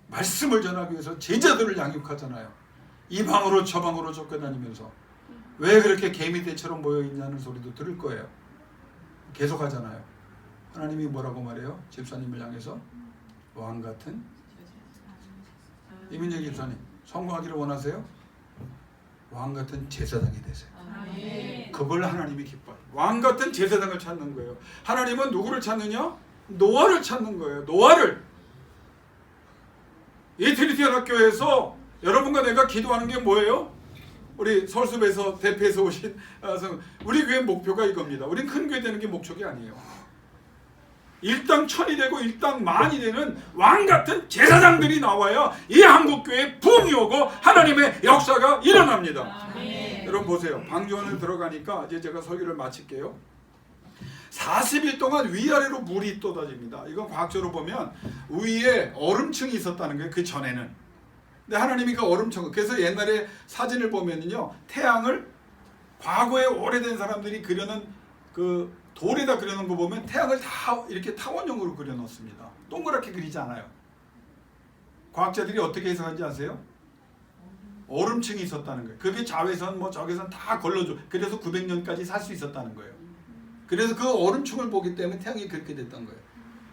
말씀을 전하기 위해서 제자들을 양육하잖아요. 이 방으로 저 방으로 쫓겨다니면서 왜 그렇게 개미떼처럼 모여있냐는 소리도 들을 거예요. 계속 하잖아요. 하나님이 뭐라고 말해요? 집사님을 향해서 왕같은. 이민정 집사님 성공하기를 원하세요? 왕같은 제사장이 되세요. 그걸 하나님이 기뻐요. 왕같은 제사장을 찾는 거예요. 하나님은 누구를 찾느냐? 노아를 찾는 거예요. 노아를. 이 트리티안 학교에서 여러분과 내가 기도하는 게 뭐예요? 우리 서울숲에서 대표해서 오신 우리 교회 목표가 이겁니다. 우린 큰 교회 되는 게 목적이 아니에요. 일당 천이 되고 일당 만이 되는 왕같은 제사장들이 나와야 이 한국교회에 붐이 오고 하나님의 역사가 일어납니다. 아멘. 여러분 보세요. 방주안에 들어가니까 이제 제가 설교를 마칠게요. 40일 동안 위아래로 물이 쏟아집니다. 이건 과학적으로 보면 위에 얼음층이 있었다는 거예요. 그 전에는. 근데 하나님이 그 얼음청, 그래서 옛날에 사진을 보면은요, 태양을 과거에 오래된 사람들이 그려놓은 그 돌에다 그려놓은 거 보면 태양을 다 이렇게 타원형으로 그려놓습니다. 동그랗게 그리지 않아요. 과학자들이 어떻게 해석한지 아세요? 얼음층이 있었다는 거예요. 그게 자외선 뭐 적외선 다 걸러줘. 그래서 900년까지 살 수 있었다는 거예요. 그래서 그 얼음층을 보기 때문에 태양이 그렇게 됐던 거예요.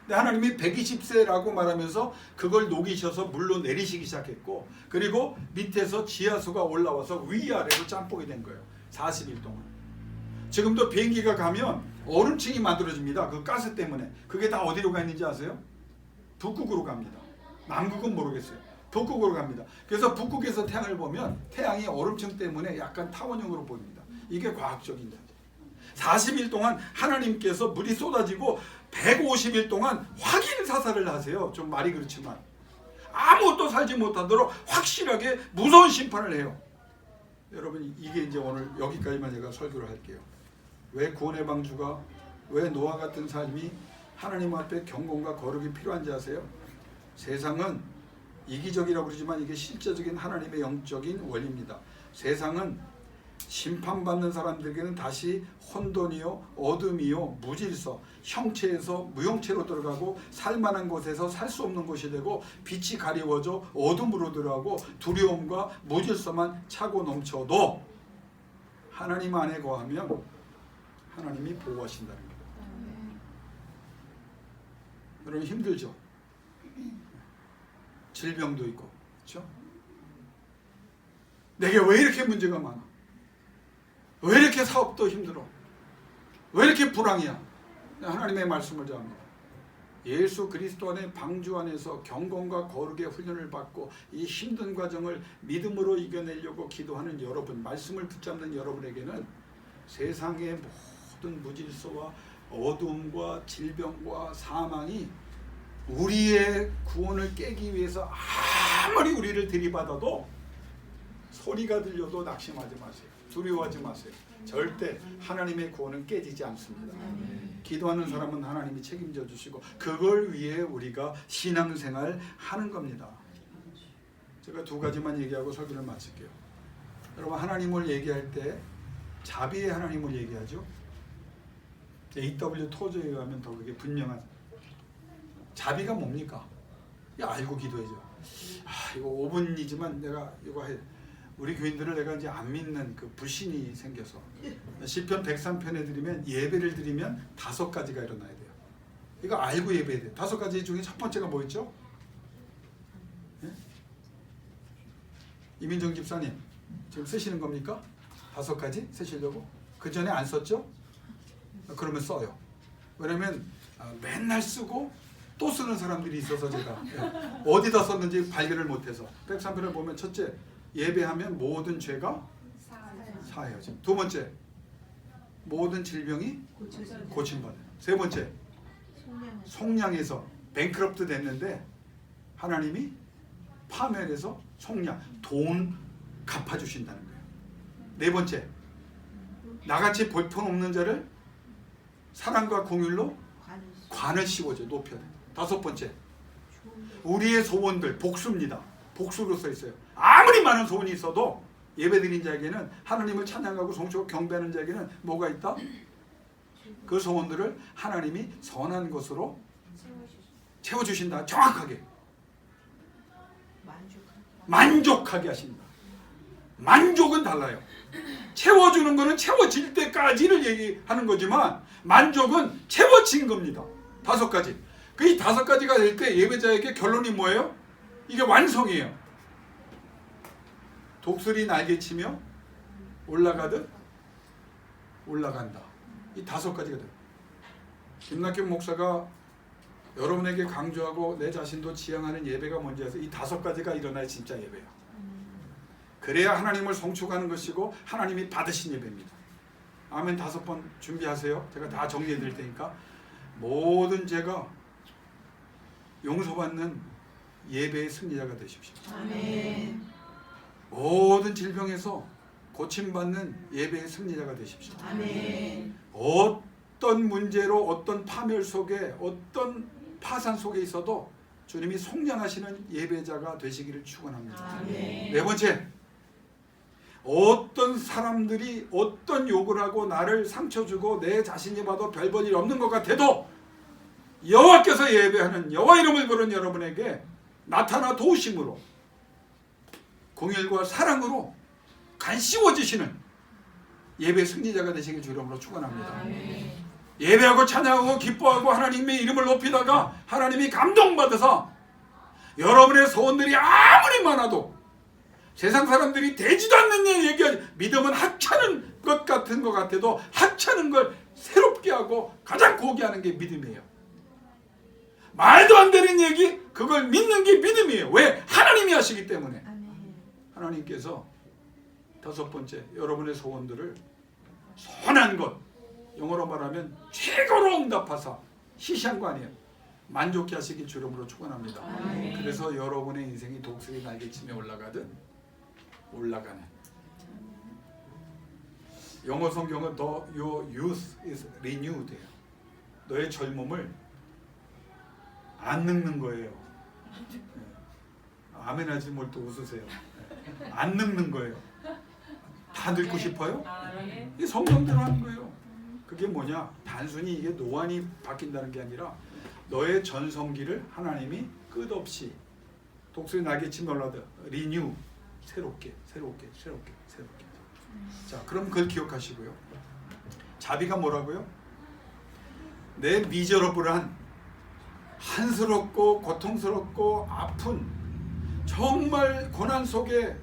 근데 하나님이 120세라고 말하면서 그걸 녹이셔서 물로 내리시기 시작했고, 그리고 밑에서 지하수가 올라와서 위아래로 짬뽕이 된 거예요. 40일 동안. 지금도 비행기가 가면 얼음층이 만들어집니다. 그 가스 때문에. 그게 다 어디로 가 있는지 아세요? 북극으로 갑니다. 남극은 모르겠어요. 북극으로 갑니다. 그래서 북극에서 태양을 보면 태양이 얼음층 때문에 약간 타원형으로 보입니다. 이게 과학적인 자죠. 40일 동안 하나님께서 물이 쏟아지고 150일 동안 확인 사살을 하세요. 좀 말이 그렇지만 아무것도 살지 못하도록 확실하게 무서운 심판을 해요. 여러분, 이게 이제 오늘 여기까지만 제가 설교를 할게요. 왜 구원의 방주가, 왜 노아 같은 삶이 하나님 앞에 경건과 거룩이 필요한지 아세요? 세상은 이기적이라고 그러지만 이게 실제적인 하나님의 영적인 원리입니다. 세상은 심판받는 사람들에게는 다시 혼돈이요, 어둠이요, 무질서, 형체에서 무형체로 들어가고 살만한 곳에서 살 수 없는 곳이 되고 빛이 가리워져 어둠으로 들어가고 두려움과 무질서만 차고 넘쳐도 하나님 안에 거하면 하나님이 보호하신다는 거예요. 여러분 힘들죠? 질병도 있고, 그렇죠? 내게 왜 이렇게 문제가 많아? 왜 이렇게 사업도 힘들어? 왜 이렇게 불황이야? 하나님의 말씀을 전합니다. 예수 그리스도 안에 방주 안에서 경건과 거룩의 훈련을 받고 이 힘든 과정을 믿음으로 이겨내려고 기도하는 여러분, 말씀을 붙잡는 여러분에게는 세상의 모든 무질서와 어둠과 질병과 사망이 우리의 구원을 깨기 위해서 아무리 우리를 들이받아도 소리가 들려도 낙심하지 마세요. 두려워하지 마세요. 절대 하나님의 구원은 깨지지 않습니다. 기도하는 사람은 하나님이 책임져 주시고 그걸 위해 우리가 신앙생활 하는 겁니다. 제가 두 가지만 얘기하고 설교를 마칠게요. 여러분, 하나님을 얘기할 때 자비의 하나님을 얘기하죠. A.W. 토저에 가면 더 그게 분명한. 자비가 뭡니까? 알고 기도해줘. 이거 5분이지만 내가 이거 해. 우리 교인들을 내가 이제 안 믿는 그 불신이 생겨서 시편 103편에 드리면 예배를 드리면 5가지가 일어나야 돼요. 이거 알고 예배해야 돼요. 5가지 중에 첫 번째가 뭐였죠? 예? 이민정 집사님 지금 쓰시는 겁니까? 5가지 쓰시려고? 그 전에 안 썼죠? 그러면 써요. 왜냐면 맨날 쓰고 또 쓰는 사람들이 있어서 제가 어디다 썼는지 발견을 못해서. 103편을 보면 첫째, 예배하면 모든 죄가 사해져. 두 번째, 모든 질병이 고침받아요. 세 번째, 속량에서 뱅크럽트 됐는데 하나님이 파멸해서 속량, 돈 갚아주신다는 거예요. 네 번째, 나같이 볼품없는 자를 사랑과 공율로 관을 씌워줘, 높여요. 다섯 번째, 우리의 소원들 복수입니다. 복수로 써 있어요. 아무리 많은 소원이 있어도 예배드린 자에게는, 하나님을 찬양하고 송축하고 경배하는 자에게는 뭐가 있다? 그 소원들을 하나님이 선한 것으로 채워주신다. 정확하게 만족하게 하신다. 만족은 달라요. 채워주는 거는 채워질 때까지를 얘기하는 거지만 만족은 채워진 겁니다. 5가지. 그 이 5가지가 될 때 예배자에게 결론이 뭐예요? 이게 완성이에요. 독수리 날개치며 올라가듯 올라간다. 이 5가지가 돼요. 김낙현 목사가 여러분에게 강조하고 내 자신도 지향하는 예배가 뭔지 아세요? 이 5가지가 일어나야 진짜 예배예요. 그래야 하나님을 송축하는 것이고 하나님이 받으신 예배입니다. 아멘 5번 준비하세요. 제가 다 정리해 드릴 테니까. 모든 죄가 용서받는 예배의 승리자가 되십시오. 아멘. 모든 질병에서 고침받는 예배의 승리자가 되십시오. 아멘. 어떤 문제로, 어떤 파멸 속에, 어떤 파산 속에 있어도 주님이 속량하시는 예배자가 되시기를 축원합니다. 아멘. 네 번째, 어떤 사람들이 어떤 욕을 하고 나를 상처 주고 내 자신이 봐도 별 볼 일 없는 것 같아도 여호와께서 예배하는 여호와 이름을 부르는 여러분에게 나타나 도우심으로 공일과 사랑으로 간시워지시는 예배 승리자가 되시길 주 이름으로 축원합니다. 아멘. 예배하고 찬양하고 기뻐하고 하나님의 이름을 높이다가 하나님이 감동받아서 여러분의 소원들이 아무리 많아도 세상 사람들이 되지도 않는 일 얘기하지, 믿음은 하찮은 것 같은 것 같아도 하찮은 걸 새롭게 하고 가장 고귀하는 게 믿음이에요. 말도 안 되는 얘기, 그걸 믿는 게 믿음이에요. 왜? 하나님이 하시기 때문에. 하나님께서 다섯 번째, 여러분의 소원들을 선한 것, 영어로 말하면 최고로 응답하사, 시시한 거 아니에요. 만족해 하시기 주 이름으로 축원합니다. 그래서 여러분의 인생이 독수리 날개치며 올라가는. 영어 성경은 your youth is renewed 예요. 너의 젊음을 안 늙는 거예요. 아멘 하지 뭘 또 웃으세요. 안 늙는 거예요. 다 늙고 싶어요? 이게 성경대로 하는 거예요. 그게 뭐냐? 단순히 이게 노안이 바뀐다는 게 아니라 너의 전성기를 하나님이 끝없이 독수리 날개치며 올라다 리뉴, 새롭게. 자, 그럼 그걸 기억하시고요. 자비가 뭐라고요? 내 미저러블한, 한스럽고 고통스럽고 아픈, 정말 고난 속에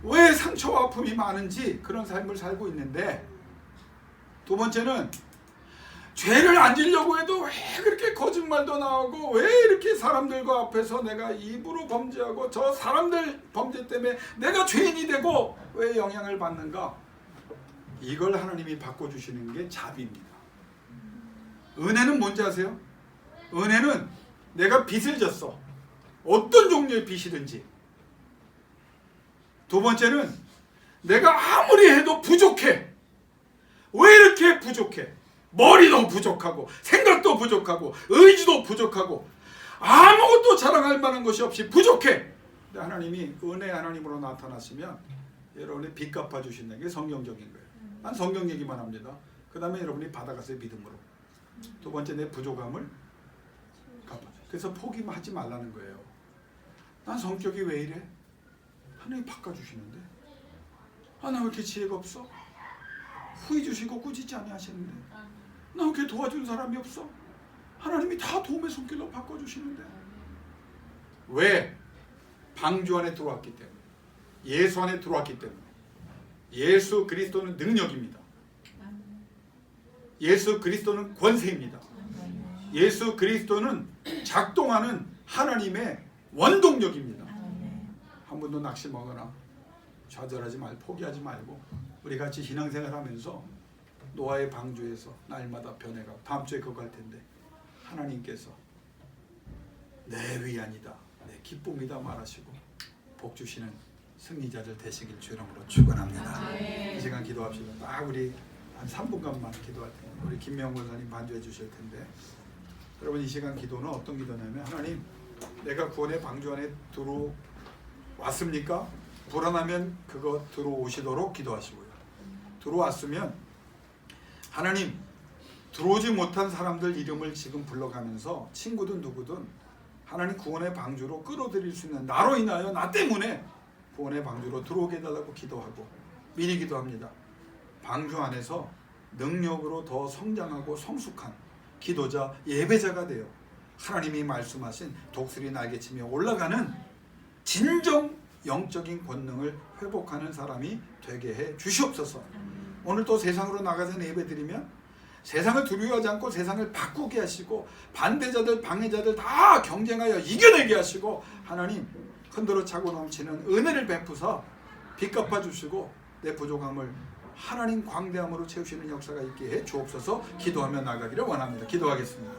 왜 상처와 아픔이 많은지 그런 삶을 살고 있는데, 두 번째는 죄를 안 지려고 해도 왜 그렇게 거짓말도 나오고 왜 이렇게 사람들과 앞에서 내가 입으로 범죄하고 저 사람들 범죄 때문에 내가 죄인이 되고 왜 영향을 받는가? 이걸 하나님이 바꿔주시는 게 자비입니다. 은혜는 뭔지 아세요? 은혜는 내가 빚을 졌어. 어떤 종류의 빚이든지. 두 번째는 내가 아무리 해도 부족해. 왜 이렇게 부족해? 머리도 부족하고 생각도 부족하고 의지도 부족하고 아무것도 자랑할 만한 것이 없이 부족해. 근데 하나님이 은혜 하나님으로 나타나시면 여러분의 빚 갚아주신다는 게 성경적인 거예요. 난 성경 얘기만 합니다. 그 다음에 여러분이 받아가세요. 믿음으로. 두 번째, 내 부족함을 갚아. 그래서 포기하지 말라는 거예요. 난 성격이 왜 이래? 하나님이 바꿔주시는데. 나 왜 이렇게 지혜가 없어? 후회 주시고 꾸짖지 아니하시는데. 나 왜 이렇게 도와준 사람이 없어? 하나님이 다 도움의 손길로 바꿔주시는데. 왜? 방주 안에 들어왔기 때문에. 예수 안에 들어왔기 때문에. 예수 그리스도는 능력입니다. 예수 그리스도는 권세입니다. 예수 그리스도는 작동하는 하나님의 원동력입니다. 한 번도 낙심하거나 좌절하지 말고 포기하지 말고 우리 같이 신앙생활하면서 노아의 방주에서 날마다 변해가고 다음 주에 그거 할 텐데 하나님께서 내 위안이다, 내 기쁨이다 말하시고 복 주시는 승리자들 되시길 주 이름으로 축원합니다. 이 시간 기도합시다. 딱 우리 한 3분간만 기도할 텐데 우리 김명훈 권사님 반주해 주실 텐데 여러분 이 시간 기도는 어떤 기도냐면 하나님 내가 구원의 방주 안에 들어왔습니까? 불안하면 그거 들어오시도록 기도하시고요. 들어왔으면 하나님 들어오지 못한 사람들 이름을 지금 불러가면서 친구든 누구든 하나님 구원의 방주로 끌어들일 수 있는 나로 인하여 나 때문에 구원의 방주로 들어오게 해달라고 기도하고 미리 기도합니다. 방주 안에서 능력으로 더 성장하고 성숙한 기도자, 예배자가 되어 하나님이 말씀하신 독수리 날개치며 올라가는 진정 영적인 권능을 회복하는 사람이 되게 해 주시옵소서. 오늘 또 세상으로 나가서 예배드리면 세상을 두려워하지 않고 세상을 바꾸게 하시고 반대자들, 방해자들 다 경쟁하여 이겨내게 하시고 하나님 흔들어 차고 넘치는 은혜를 베푸사 빚 갚아주시고 내 부족함을 하나님 광대함으로 채우시는 역사가 있게 해 주옵소서. 기도하며 나가기를 원합니다. 기도하겠습니다.